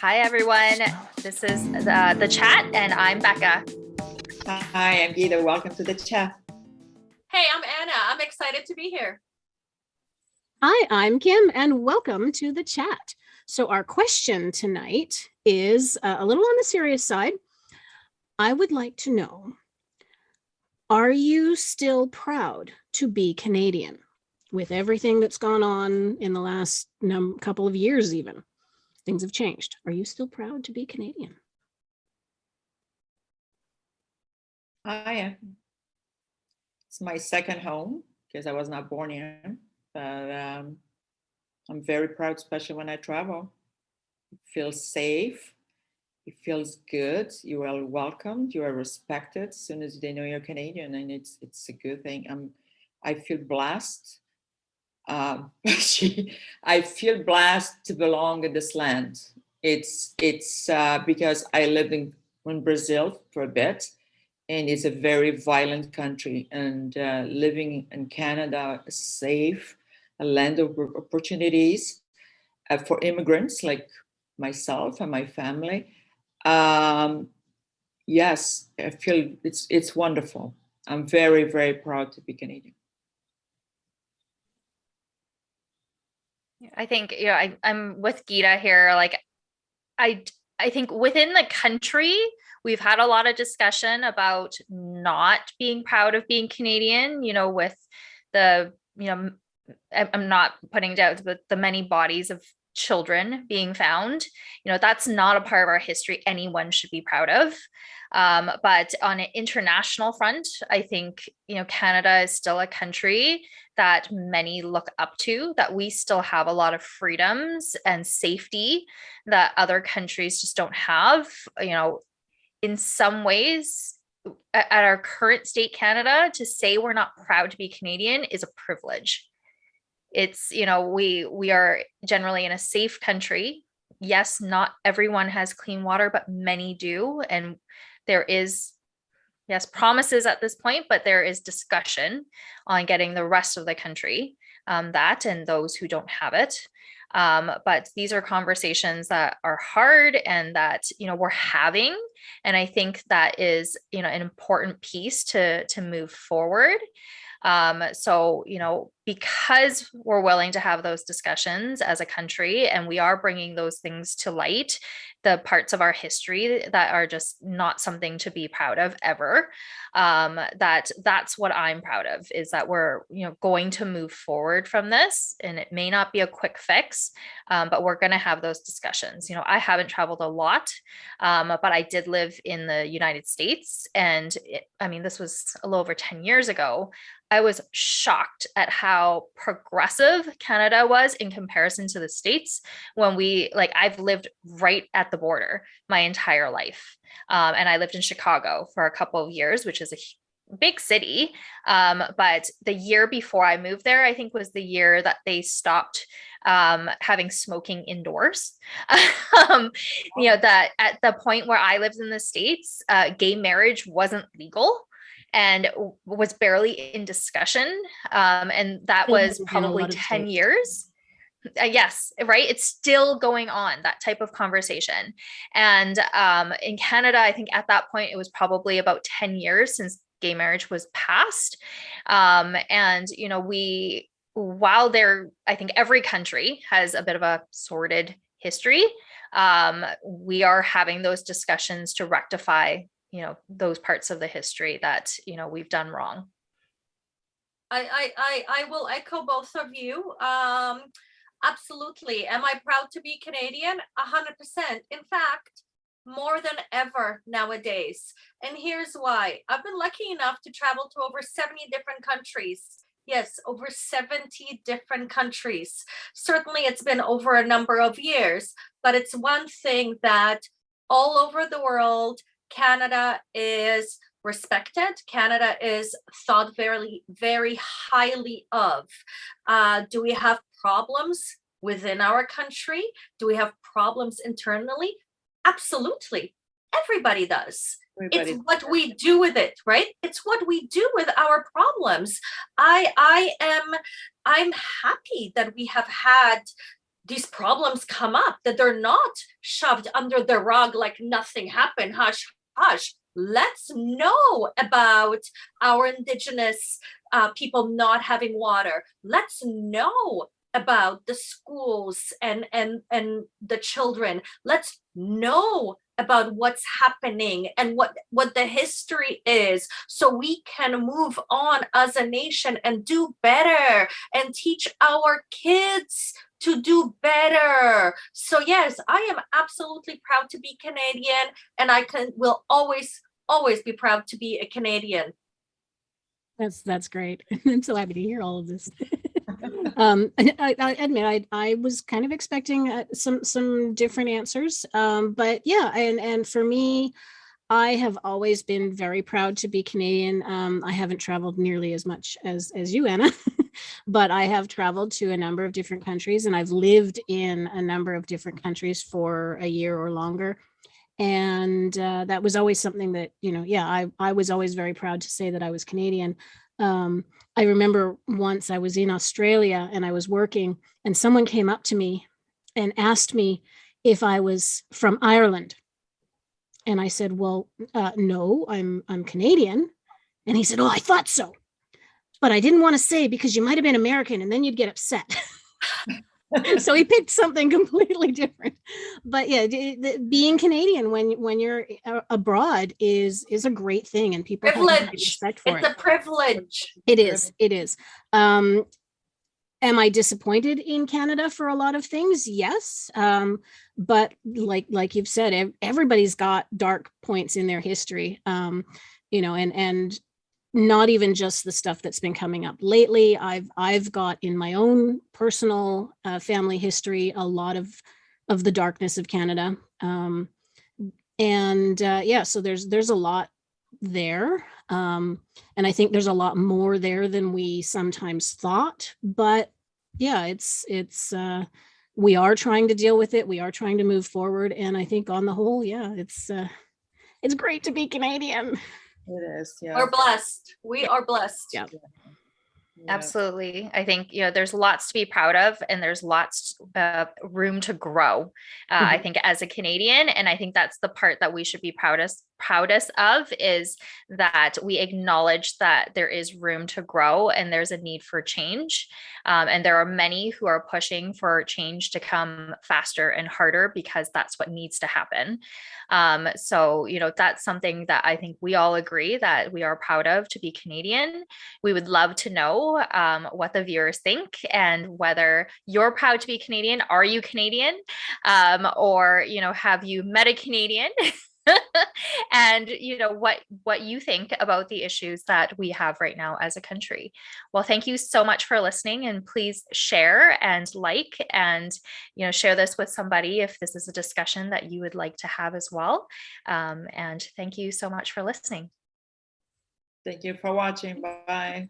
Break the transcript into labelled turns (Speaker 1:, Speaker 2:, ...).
Speaker 1: Hi, everyone. This is the chat, and I'm Becca.
Speaker 2: Hi, I'm Gita. Welcome to the chat.
Speaker 3: Hey, I'm Anna. I'm excited to be here.
Speaker 4: Hi, I'm Kim, and welcome to the chat. So our question tonight is a little on the serious side. I would like to know, are you still proud to be Canadian with everything that's gone on in the last couple of years even? Things have changed. Are you still proud to be Canadian?
Speaker 2: I am. It's my second home because I was not born here, but I'm very proud, especially when I travel. It feels safe. It feels good. You are welcomed. You are respected as soon as they know you're Canadian, and it's a good thing. I feel blessed. I feel blessed to belong in this land. It's because I lived in Brazil for a bit, and it's a very violent country. And living in Canada is safe, a land of opportunities for immigrants like myself and my family. Yes, I feel it's wonderful. I'm very, very proud to be Canadian.
Speaker 1: I think I'm with Gita here. Like, I think within the country, we've had a lot of discussion about not being proud of being Canadian. With the I'm not putting down the many bodies of children being found. That's not a part of our history anyone should be proud of. But on an international front, I think Canada is still a country that many look up to, that we still have a lot of freedoms and safety that other countries just don't have. In some ways, at our current state, Canada, to say we're not proud to be Canadian is a privilege. It's, we are generally in a safe country. Yes, not everyone has clean water, but many do. And there is, yes, promises at this point, but there is discussion on getting the rest of the country that, and those who don't have it. But these are conversations that are hard and that, we're having. And I think that is, an important piece to move forward. So, because we're willing to have those discussions as a country, and we are bringing those things to light, the parts of our history that are just not something to be proud of ever, that's what I'm proud of, is that we're, going to move forward from this. And it may not be a quick fix, but we're going to have those discussions. I haven't traveled a lot, but I did live in the United States. And this was a little over 10 years ago. I was shocked at how progressive Canada was in comparison to the States when I've lived right at the border my entire life. And I lived in Chicago for a couple of years, which is a big city. But the year before I moved there, I think, was the year that they stopped having smoking indoors. That at the point where I lived in the States, gay marriage wasn't legal and was barely in discussion. And that was probably 10 years. Yes, right. It's still going on, that type of conversation. And in Canada, I think at that point, it was probably about 10 years since gay marriage was passed. And, while I think every country has a bit of a sordid history, we are having those discussions to rectify those parts of the history that we've done wrong.
Speaker 3: I will echo both of you. Absolutely. Am I proud to be Canadian? 100%. In fact, more than ever nowadays. And here's why. I've been lucky enough to travel to over 70 different countries. Yes, over 70 different countries. Certainly it's been over a number of years, but it's one thing that all over the world, Canada is respected. Canada is thought very, very highly of. Do we have problems within our country? Do we have problems internally? Absolutely. Everybody does. It's what we do with it, right? It's what we do with our problems. I'm happy that we have had these problems come up, that they're not shoved under the rug like nothing happened. Hush, hush. Let's know about our Indigenous people not having water. Let's know about the schools and the children. Let's know about what's happening and what the history is, so we can move on as a nation and do better and teach our kids to do better. So yes, I am absolutely proud to be Canadian, and will always be proud to be a Canadian.
Speaker 4: That's great. I'm so happy to hear all of this. I admit I was kind of expecting some different answers, but yeah, and for me, I have always been very proud to be Canadian. I haven't traveled nearly as much as you, Anna, but I have traveled to a number of different countries, and I've lived in a number of different countries for a year or longer. And that was always something that, I was always very proud to say that I was Canadian. I remember once I was in Australia and I was working, and someone came up to me and asked me if I was from Ireland. And I said, well, no, I'm Canadian. And he said, oh, I thought so, but I didn't want to say because you might have been American and then you'd get upset. So he picked something completely different. But yeah, being Canadian when you're abroad is a great thing, and people have respect for it.
Speaker 3: It's a privilege.
Speaker 4: It is. Am I disappointed in Canada for a lot of things? Yes. But like you've said, everybody's got dark points in their history. And not even just the stuff that's been coming up lately. I've got in my own personal family history a lot of the darkness of Canada, so there's a lot there, and I think there's a lot more there than we sometimes thought. But yeah, it's we are trying to deal with it. We are trying to move forward, and I think on the whole, yeah, it's great to be Canadian.
Speaker 2: It is, yeah.
Speaker 3: We're blessed. We are blessed.
Speaker 4: Yeah.
Speaker 1: Absolutely. I think, there's lots to be proud of, and there's lots of room to grow. I think as a Canadian, and I think that's the part that we should be proudest of, is that we acknowledge that there is room to grow and there's a need for change. And there are many who are pushing for change to come faster and harder because that's what needs to happen. So, that's something that I think we all agree that we are proud of to be Canadian. We would love to know what the viewers think, and whether you're proud to be Canadian. Are you Canadian? Or, have you met a Canadian? And what you think about the issues that we have right now as a country. Well, thank you so much for listening, and please share and like, and share this with somebody if this is a discussion that you would like to have as well. And thank you so much for listening.
Speaker 2: Thank you for watching. Bye.